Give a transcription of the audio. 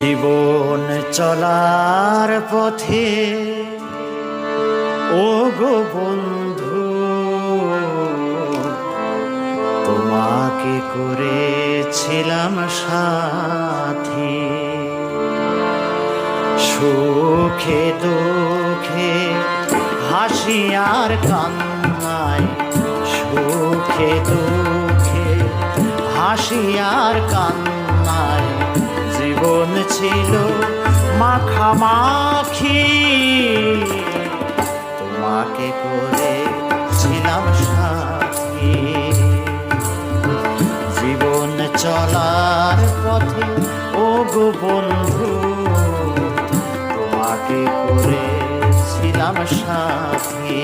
জীবন চলার পথে ও গো বন্ধু, তোমাকে করেছিলাম সাথী। সুখে দুঃখে হাসি আর কান্নায়, সুখে দুঃখে হাসি আর কান্নায় জীবন ছিল মাখামাখি। তোমাকে করেছিলাম সাথী। জীবন চলার পথে ও গো বন্ধু, তোমাকে করেছিলাম সাথী।